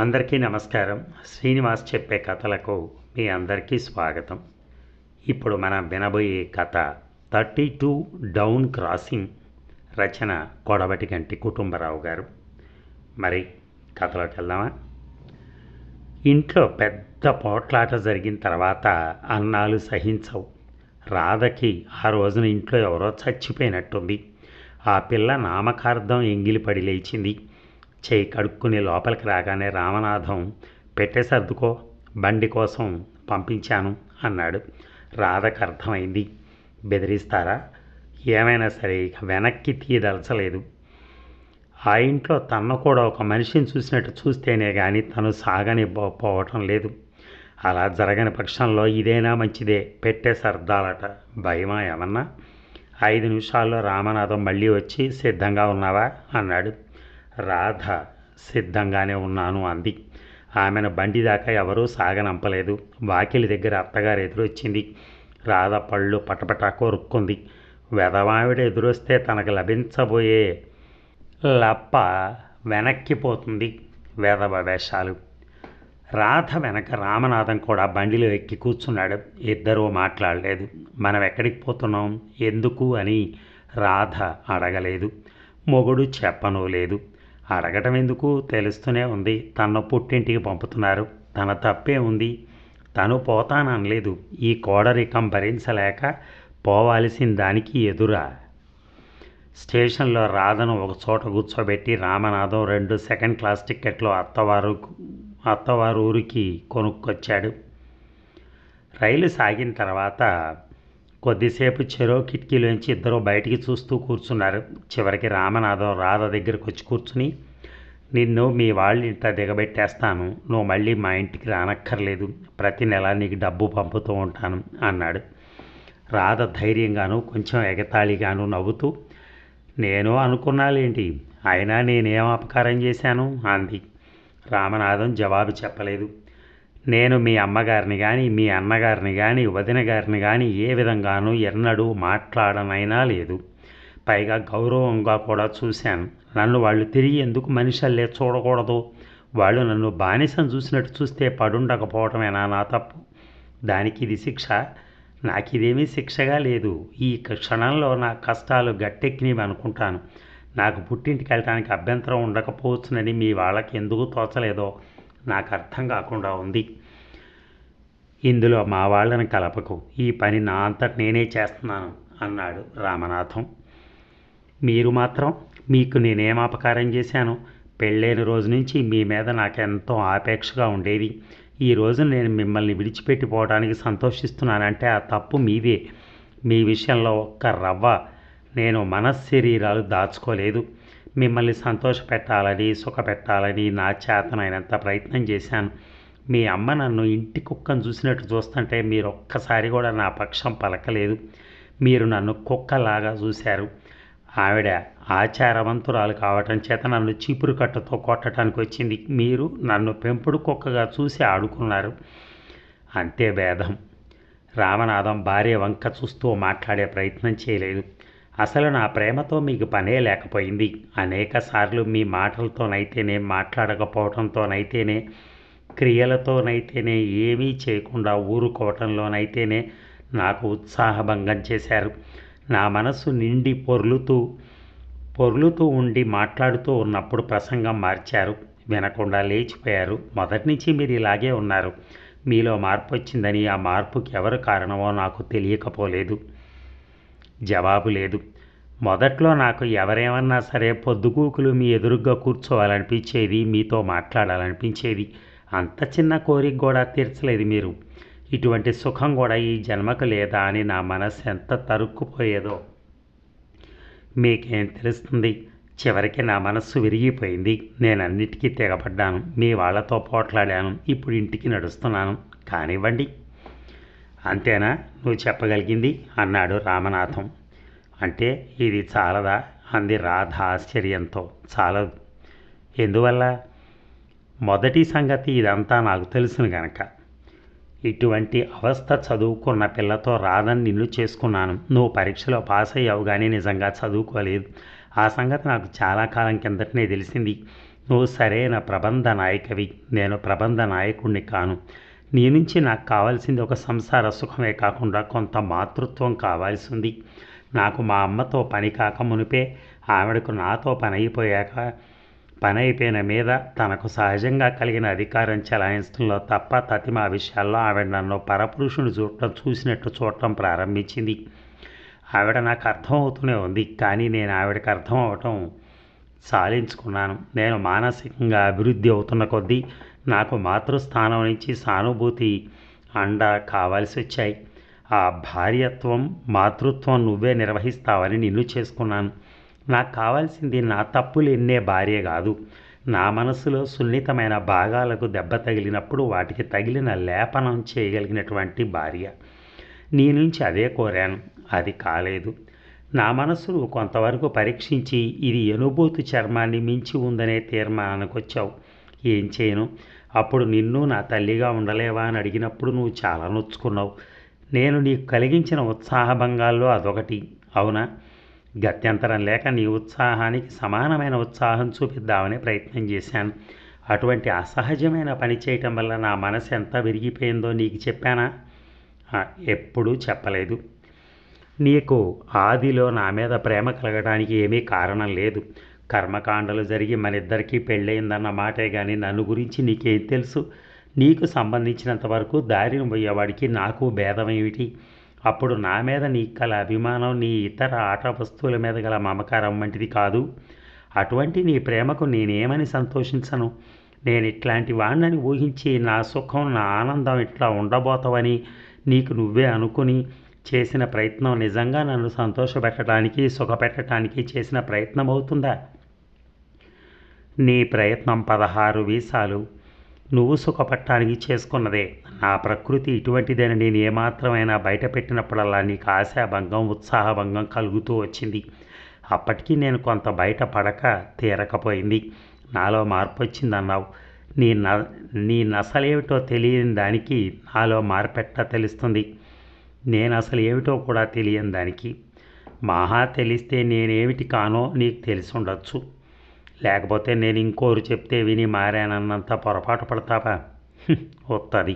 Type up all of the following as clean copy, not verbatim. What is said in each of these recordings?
అందరికీ నమస్కారం. శ్రీనివాస్ చెప్పే కథలకు మీ అందరికీ స్వాగతం. ఇప్పుడు మనం వినబోయే కథ 32 డౌన్ క్రాసింగ్. రచన కొడవటి గంటి కుటుంబరావు గారు. మరి కథలోకి వెళ్దామా? ఇంట్లో పెద్ద పోట్లాట జరిగిన తర్వాత అన్నాలు సహించవు. రాధకి ఆ రోజున ఇంట్లో ఎవరో చచ్చిపోయినట్టుంది. ఆ పిల్ల నామకార్థం ఎంగిలిపడి లేచింది. చేయి కడుక్కుని లోపలికి రాగానే రామనాథం, పెట్టే సర్దుకో, బండి కోసం పంపించాను అన్నాడు. రాధకు అర్థమైంది. బెదిరిస్తారా? ఏమైనా సరే ఇక వెనక్కి తీయదలచలేదు. ఆ ఇంట్లో తను కూడా ఒక మనిషిని చూసినట్టు చూస్తేనే కానీ తను సాగనివ్వకపోవటం లేదు. అలా జరగని పక్షంలో ఇదేనా మంచిదే, పెట్టే సర్దాలట. భయమా ఏమన్నా? 5 నిమిషాల్లో రామనాథం మళ్ళీ వచ్చి సిద్ధంగా ఉన్నావా అన్నాడు. రాధ సిద్ధంగానే ఉన్నాను అంది. ఆమెను బండి దాకా ఎవరూ సాగనంపలేదు. వాకిలి దగ్గర అత్తగారు ఎదురొచ్చింది. రాధ పళ్ళు పటపటా కొరుక్కుంది. వెధవావిడ ఎదురొస్తే తనకు లభించబోయే లప్ప వెనక్కిపోతుంది. వెధవ వేషాలు. రాధ వెనక రామనాథం కూడా బండిలో ఎక్కి కూర్చున్నాడు. ఇద్దరూ మాట్లాడలేదు. మనం ఎక్కడికి పోతున్నాం, ఎందుకు అని రాధ అడగలేదు. మొగుడు చెప్పనూ లేదు. అడగటం ఎందుకు, తెలుస్తూనే ఉంది. తన పుట్టింటికి పంపుతున్నారు. తన తప్పే ఉంది. తను పోతాననలేదు. ఈ కోడరికం భరించలేక పోవాల్సిన దానికి ఎదురా. స్టేషన్లో రాధను ఒక చోట కూర్చోబెట్టి రామనాథం 2 సెకండ్ క్లాస్ టిక్కెట్లు అత్తవారు ఊరికి కొనుక్కొచ్చాడు. రైలు సాగిన తర్వాత కొద్దిసేపు చెరో కిటికీలోంచి ఇద్దరు బయటికి చూస్తూ కూర్చున్నారు. చివరికి రామనాథం రాధ దగ్గరకు వచ్చి కూర్చుని, నిన్ను మీ వాళ్ళ ఇంట దిగబెట్టేస్తాను, నువ్వు మళ్ళీ మా ఇంటికి రానక్కర్లేదు, ప్రతి నెల నీకు డబ్బు పంపుతూ ఉంటాను అన్నాడు. రాధ ధైర్యంగాను కొంచెం ఎగతాళిగాను నవ్వుతూ, నేను అనుకున్నాలేంటి, అయినా నేనేం అపకారం చేశాను అంది. రామనాథం జవాబు చెప్పలేదు. నేను మీ అమ్మగారిని కానీ, మీ అన్నగారిని కానీ, వదిన గారిని కానీ ఏ విధంగానూ ఎన్నడూ మాట్లాడనైనా లేదు. పైగా గౌరవంగా కూడా చూశాను. నన్ను వాళ్ళు తిరిగి ఎందుకు మనిషల్లే చూడకూడదు? వాళ్ళు నన్ను బానిసం చూసినట్టు చూస్తే పడుండకపోవటమేనా నా తప్పు? దానికి ఇది శిక్ష? నాకిదేమీ శిక్షగా లేదు. ఈ క్షణంలో నా కష్టాలు గట్టెక్కినవి అనుకుంటాను. నాకు పుట్టింటికి వెళ్ళటానికి అభ్యంతరం ఉండకపోవచ్చునని మీ వాళ్ళకి ఎందుకు తోచలేదో నాకు అర్థం కాకుండా ఉంది. ఇందులో మా వాళ్ళని కలపకు. ఈ పని నా అంతటి నేనే చేస్తున్నాను అన్నాడు రామనాథం. మీరు మాత్రం, మీకు నేనేం అపకారం చేశాను? పెళ్ళైన రోజు నుంచి మీ మీద నాకెంతో ఆపేక్షగా ఉండేది. ఈ రోజు నేను మిమ్మల్ని విడిచిపెట్టిపోవడానికి సంతోషిస్తున్నానంటే ఆ తప్పు మీదే. మీ విషయంలో ఒక్క రవ్వ నేను మనశ్శరీరాలు దాచుకోలేదు. మిమ్మల్ని సంతోషపెట్టాలని, సుఖపెట్టాలని నా చేతనైనంత ప్రయత్నం చేశాను. మీ అమ్మ నన్ను ఇంటి కుక్కను చూసినట్టు చూస్తుంటే మీరు ఒక్కసారి కూడా నా పక్షం పలకలేదు. మీరు నన్ను కుక్కలాగా చూశారు. ఆవిడ ఆచారవంతురాలు కావటం చేత నన్ను చీపురు కట్టతో కొట్టడానికి వచ్చింది. మీరు నన్ను పెంపుడు కుక్కగా చూసి ఆడుకున్నారు. అంతే భేదం. రామనాథం భార్య వంక చూస్తూ మాట్లాడే ప్రయత్నం చేయలేదు. అసలు నా ప్రేమతో మీకు పనే లేకపోయింది. అనేక సార్లు మీ మాటలతోనైతేనే, మాట్లాడకపోవడంతోనైతేనే, క్రియలతోనైతేనే, ఏమీ చేయకుండా ఊరుకోవటంలోనైతేనే నాకు ఉత్సాహభంగం చేశారు. నా మనసు నిండి పొర్లుతూ ఉండి మాట్లాడుతూ ఉన్నప్పుడు ప్రసంగం మార్చారు. వినకుండా లేచిపోయారు. మొదటి నుంచి మీరు ఇలాగే ఉన్నారు. మీలో మార్పు వచ్చిందని, ఆ మార్పుకి ఎవరు కారణమో నాకు తెలియకపోలేదు. జవాబు లేదు. మొదట్లో నాకు ఎవరేమన్నా సరే పొద్దుగూకులు మీ ఎదురుగ్గా కూర్చోవాలనిపించేది, మీతో మాట్లాడాలనిపించేది. అంత చిన్న కోరిక కూడా తీర్చలేదు మీరు. ఇటువంటి సుఖం కూడా ఈ జన్మకు లేదా అని నా మనసు ఎంత తరుక్కుపోయేదో మీకేం తెలుస్తుంది? చివరికి నా మనస్సు విరిగిపోయింది. నేను అన్నిటికీ తెగపడ్డాను. మీ వాళ్ళతో పోట్లాడాను. ఇప్పుడు ఇంటికి నడుస్తున్నాను. కానివ్వండి. అంతేనా నువ్వు చెప్పగలిగింది అన్నాడు రామనాథం. అంటే ఇది చాలదా అంది రాధ ఆశ్చర్యంతో. చాలదు. ఎందువల్ల? మొదటి సంగతి ఇదంతా నాకు తెలుసును గనక. ఇటువంటి అవస్థ చదువుకున్న పిల్లతో రాధని నిన్ను చేసుకున్నాను. నువ్వు పరీక్షలో పాస్ అయ్యావు కానీ నిజంగా చదువుకోలేదు. ఆ సంగతి నాకు చాలా కాలం కిందటనే తెలిసింది. నువ్వు సరైన ప్రబంధ నాయకవి, నేను ప్రబంధ నాయకుడిని కాను. నీ నుంచి నాకు కావాల్సింది ఒక సంసార సుఖమే కాకుండా కొంత మాతృత్వం కావాల్సి ఉంది. నాకు మా అమ్మతో పని కాక మునిపే ఆవిడకు నాతో పని అయిపోయిన మీద తనకు సహజంగా కలిగిన అధికారం చెలాయించడంలో తప్ప తతిమా విషయాల్లో ఆవిడ నన్ను పరపురుషుని చూసినట్టు చూడటం ప్రారంభించింది. ఆవిడ నాకు అర్థం అవుతూనే ఉంది, కానీ నేను ఆవిడకి అర్థం అవటం సాధించుకున్నాను. నేను మానసికంగా అభివృద్ధి అవుతున్న కొద్దీ నాకు మాతృస్థానం నుంచి సానుభూతి అండ కావాల్సి వచ్చాయి. ఆ భార్యత్వం మాతృత్వం నువ్వే నిర్వహిస్తావని నిన్ను చేసుకున్నాను. నాకు కావాల్సింది నా తప్పులు ఎన్నే భార్య కాదు, నా మనసులో సున్నితమైన భాగాలకు దెబ్బ తగిలినప్పుడు వాటికి తగిలిన లేపనం చేయగలిగినటువంటి భార్య. నీ నుంచి అదే కోరాను, అది కాలేదు. నా మనసును కొంతవరకు పరీక్షించి ఇది అనుభూతి చర్మాన్ని మించి ఉందనే తీర్మానానికి వచ్చావు. ఏం చేయను? అప్పుడు నిన్ను నా తల్లిగా ఉండలేవా అని అడిగినప్పుడు నువ్వు చాలా నొచ్చుకున్నావు. నేను నీకు కలిగించిన ఉత్సాహభంగాల్లో అదొకటి, అవునా? గత్యంతరం లేక నీ ఉత్సాహానికి సమానమైన ఉత్సాహం చూపిద్దామని ప్రయత్నం చేశాను. అటువంటి అసహజమైన పని చేయటం వల్ల నా మనసు ఎంత విరిగిపోయిందో నీకు చెప్పానా? ఎప్పుడూ చెప్పలేదు. నీకు ఆదిలో నా మీద ప్రేమ కలగడానికి ఏమీ కారణం లేదు. కర్మకాండలు జరిగి మన ఇద్దరికీ పెళ్ళయిందన్న మాటే కానీ నన్ను గురించి నీకేం తెలుసు? నీకు సంబంధించినంత వరకు దారిని పోయేవాడికి నాకు భేదం ఏమిటి? అప్పుడు నా మీద నీకు గల అభిమానం నీ ఇతర ఆట వస్తువుల మీద గల మమకారం వంటిది కాదు. అటువంటి నీ ప్రేమకు నేనేమని సంతోషించను? నేను ఇట్లాంటి వాడినని ఊహించి నా సుఖం నా ఆనందం ఇట్లా ఉండబోతావని నీకు నువ్వే అనుకుని చేసిన ప్రయత్నం నిజంగా నన్ను సంతోషపెట్టడానికి సుఖపెట్టడానికి చేసిన ప్రయత్నం అవుతుందా? నీ ప్రయత్నం 16 వీసాలు నువ్వు సుఖపట్టడానికి చేసుకున్నదే. నా ప్రకృతి ఇటువంటిదని నేను ఏమాత్రమైనా బయట పెట్టినప్పుడల్లా నీకు ఆశాభంగం ఉత్సాహభంగం కలుగుతూ వచ్చింది. అప్పటికీ నేను కొంత బయట పడక తీరకపోయింది. నాలో మార్పు వచ్చిందన్నావు. నీ నసలేమిటో తెలియని దానికి నాలో మార్పెట్ట తెలుస్తుంది. నేను అసలు ఏమిటో కూడా తెలియని దానికి మహా తెలిస్తే నేనేమిటి కానో నీకు తెలిసి ఉండొచ్చు. లేకపోతే నేను ఇంకోరు చెప్తే విని మారానన్నంత పొరపాటు పడతావా? వస్తుంది.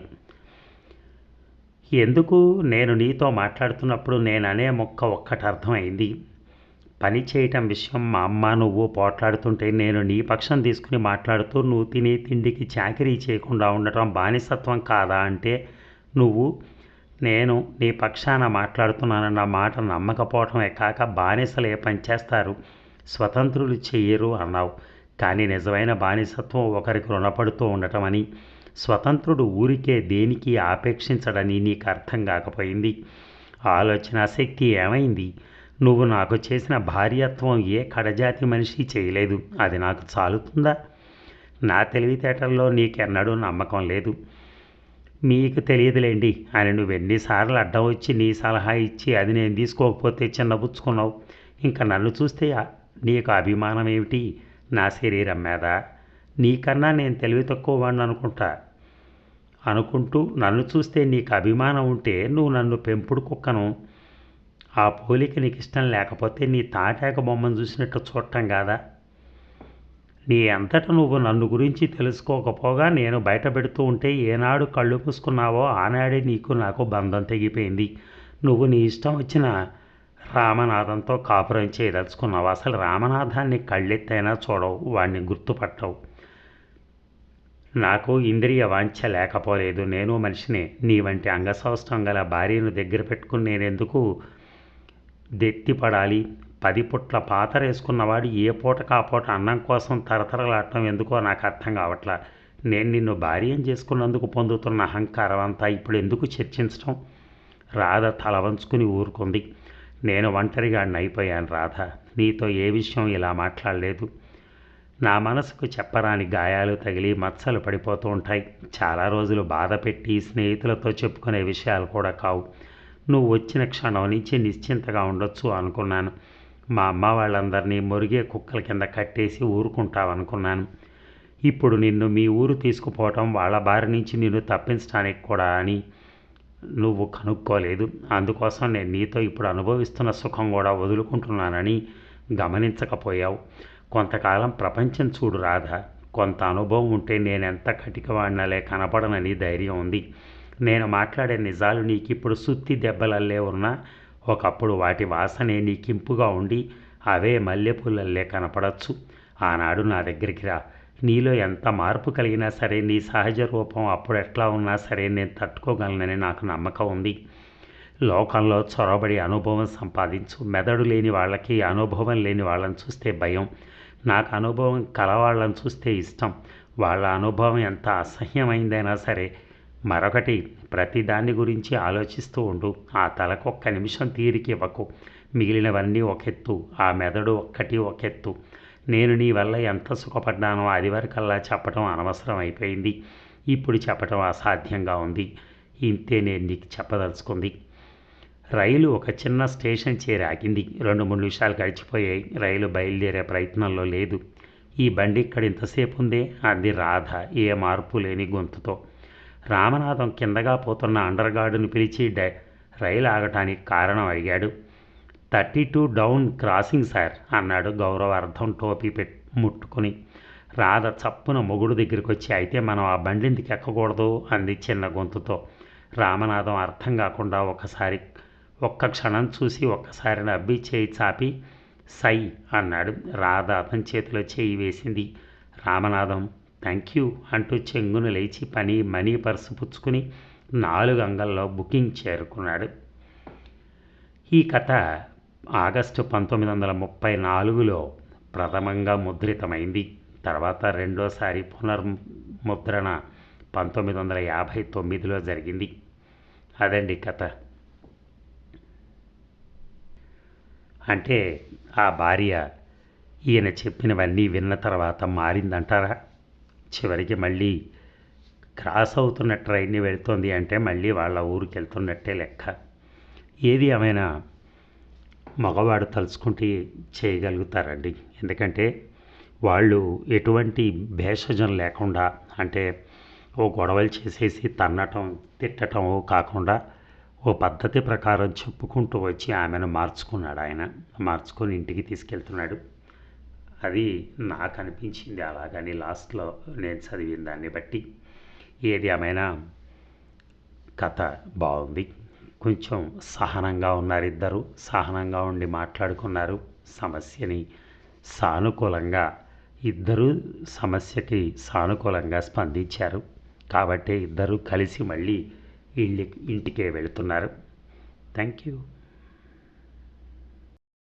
ఎందుకు? నేను నీతో మాట్లాడుతున్నప్పుడు నేననే ఒక్కటి అర్థమైంది. పని చేయటం విషయం మా అమ్మ నువ్వు పోట్లాడుతుంటే నేను నీ పక్షం తీసుకుని మాట్లాడుతూ నువ్వు తినే తిండికి చాకరీ చేయకుండా ఉండటం బానిసత్వం కాదా అంటే నువ్వు నేను నీ పక్షాన మాట్లాడుతున్నానన్న మాట నమ్మకపోవటమే కాక బానిసలే పనిచేస్తారు, స్వతంత్రులు చెయ్యరు అన్నావు. కానీ నిజమైన బానిసత్వం ఒకరికి రుణపడుతూ ఉండటమని, స్వతంత్రుడు ఊరికే దేనికి ఆపేక్షించడని నీకు అర్థం కాకపోయింది. ఆలోచన శక్తి ఏమైంది? నువ్వు నాకు చేసిన భార్యత్వం ఏ కడజాతి మనిషి చేయలేదు. అది నాకు చాలుతుందా? నా తెలివితేటల్లో నీకెన్నడూ నమ్మకం లేదు. మీకు తెలియదులేండి అని నువ్వెన్నిసార్లు అడ్డం వచ్చి నీ సలహా ఇచ్చి అది నేను తీసుకోకపోతే చిన్నబుచ్చుకున్నావు. ఇంకా నన్ను చూస్తే నీకు అభిమానం ఏమిటి? నా శరీరం మీద? నీకన్నా నేను తెలివి తక్కువ వాడిని అనుకుంటూ నన్ను చూస్తే నీకు అభిమానం ఉంటే నువ్వు నన్ను పెంపుడు కుక్కను. ఆ పోలిక నీకు ఇష్టం లేకపోతే నీ తాటాక బొమ్మను చూసినట్టు చూడటం కాదా? నీ అంతట నువ్వు నన్ను గురించి తెలుసుకోకపోగా నేను బయట పెడుతూ ఉంటే ఏనాడు కళ్ళు మూసుకున్నావో ఆనాడే నీకు నాకు బంధం తెగిపోయింది. నువ్వు నీ ఇష్టం వచ్చిన రామనాథంతో కాపురం చేయదలుచుకున్నావు. అసలు రామనాథాన్ని కళ్ళెత్తైనా చూడవు, వాడిని గుర్తుపట్టవు. నాకు ఇంద్రియ వాంఛ లేకపోలేదు. నేను మనిషినే. నీ వంటి అంగసౌష్టం గల భార్యను దగ్గర పెట్టుకుని నేనెందుకు దెత్తిపడాలి? 10 పుట్ల పాతరేసుకున్నవాడు ఏ పూటకు ఆ పూట అన్నం కోసం తరతరలాడటం ఎందుకో నాకు అర్థం కావట్లా. నేను నిన్ను భార్యం చేసుకున్నందుకు పొందుతున్న అహంకారం అంతా ఇప్పుడు ఎందుకు చర్చించటం? రాధ తల వంచుకుని ఊరుకుంది. నేను ఒంటరిగాడిని అయిపోయాను రాధ. నీతో ఏ విషయం ఇలా మాట్లాడలేదు. నా మనసుకు చెప్పరాని గాయాలు తగిలి మచ్చలు పడిపోతూ ఉంటాయి. చాలా రోజులు బాధ పెట్టి స్నేహితులతో చెప్పుకునే విషయాలు కూడా కావు. నువ్వు వచ్చిన క్షణం నుంచి నిశ్చింతగా ఉండొచ్చు అనుకున్నాను. మా అమ్మ వాళ్ళందరినీ మురిగే కుక్కల కింద కట్టేసి ఊరుకుంటావనుకున్నాను. ఇప్పుడు నిన్ను మీ ఊరు తీసుకుపోవటం వాళ్ళ బారి నుంచి నిన్ను తప్పించడానికి కూడా అని నువ్వు కనుక్కోలేదు. అందుకోసం నేను నీతో ఇప్పుడు అనుభవిస్తున్న సుఖం కూడా వదులుకుంటున్నానని గమనించకపోయావు. కొంతకాలం ప్రపంచం చూడు రాధ. కొంత అనుభవం ఉంటే నేనెంత కటికవాడినలే కనపడనని ధైర్యం ఉంది. నేను మాట్లాడే నిజాలు నీకిప్పుడు సుత్తి దెబ్బలల్లే ఉన్నా ఒకప్పుడు వాటి వాసనే నీకింపుగా ఉండి అవే మల్లెపూలల్లే కనపడచ్చు. ఆనాడు నా దగ్గరికి రా. నీలో ఎంత మార్పు కలిగినా సరే నీ సహజ రూపం అప్పుడు ఎట్లా ఉన్నా సరే నేను తట్టుకోగలనని నాకు నమ్మకం ఉంది. లోకంలో చొరబడి అనుభవం సంపాదించు. మెదడు లేని వాళ్ళకి అనుభవం లేని వాళ్ళని చూస్తే భయం. నాకు అనుభవం కలవాళ్ళని చూస్తే ఇష్టం. వాళ్ళ అనుభవం ఎంత అసహ్యమైందైనా సరే. మరొకటి, ప్రతి దాన్ని గురించి ఆలోచిస్తూ ఉండు. ఆ తలకు ఒక్క నిమిషం తీరిక ఇవ్వకు. మిగిలినవన్నీ ఒకెత్తు, ఆ మెదడు ఒక్కటి ఒకెత్తు. నేను నీ వల్ల ఎంత సుఖపడ్డానో అది వరకల్లా చెప్పడం అనవసరం అయిపోయింది. ఇప్పుడు చెప్పడం అసాధ్యంగా ఉంది. ఇంతే నేను నీకు చెప్పదలుచుకుంది. రైలు ఒక చిన్న స్టేషన్ చేరి ఆగింది. 2-3 నిమిషాలు గడిచిపోయాయి. రైలు బయలుదేరే ప్రయత్నంలో లేదు. ఈ బండి ఇక్కడ ఇంతసేపు ఉందే అంది రాధ ఏ మార్పు లేని గొంతుతో. రామనాథం కిందగా పోతున్న అండర్గార్డును పిలిచి రైలు ఆగటానికి కారణం అడిగాడు. 32 డౌన్ క్రాసింగ్ సార్ అన్నాడు గౌరవార్థం టోపీ ముట్టుకొని. రాధ చప్పున మొగుడు దగ్గరికి వచ్చి, అయితే మనం ఆ బండి ఎందుకు ఎక్కకూడదు అంది చిన్న గొంతుతో. రామనాథం అర్థం కాకుండా ఒక్క క్షణం చూసి ఒక్కసారి నవ్వి చేయి చాపి సై అన్నాడు. రాధ అతని చేతిలో చేయి వేసింది. రామనాథం థ్యాంక్ యూ అంటూ చెంగున లేచి మనీ పర్సు పుచ్చుకుని 4 అంగల్లో బుకింగ్ చేరుకున్నాడు. ఈ కథ ఆగస్టు 1934లో ప్రథమంగా ముద్రితమైంది. తర్వాత రెండోసారి పునర్ముద్రణ 1959లో జరిగింది. అదండి కథ. అంటే ఆ భార్య ఈయన చెప్పినవన్నీ విన్న తర్వాత మారిందంటారా? చివరికి మళ్ళీ క్రాస్ అవుతున్న ట్రైన్ని వెళుతోంది అంటే మళ్ళీ వాళ్ళ ఊరికి వెళ్తున్నట్టే లెక్క. ఏది ఏమైనా మగవాడు తలుచుకుంటే చేయగలుగుతారండి. ఎందుకంటే వాళ్ళు ఎటువంటి భేషజం లేకుండా, అంటే ఓ గొడవలు చేసేసి తన్నటం తిట్టడం కాకుండా ఓ పద్ధతి ప్రకారం చెప్పుకుంటూ వచ్చి ఆమెను మార్చుకున్నాడు. ఆయన మార్చుకొని ఇంటికి తీసుకెళ్తున్నాడు. అది నాకు అనిపించింది అలాగని లాస్ట్లో నేను చదివిన దాన్ని బట్టి. ఏది ఏమైనా కథ బాగుంది. కొంచెం సహనంగా ఉన్నారు ఇద్దరు. సహనంగా ఉండి మాట్లాడుకున్నారు. సమస్యని సానుకూలంగా ఇద్దరూ సమస్యకి సానుకూలంగా స్పందించారు. కాబట్టి ఇద్దరూ కలిసి మళ్ళీ ఇంటికే వెళుతున్నారు. Thank you.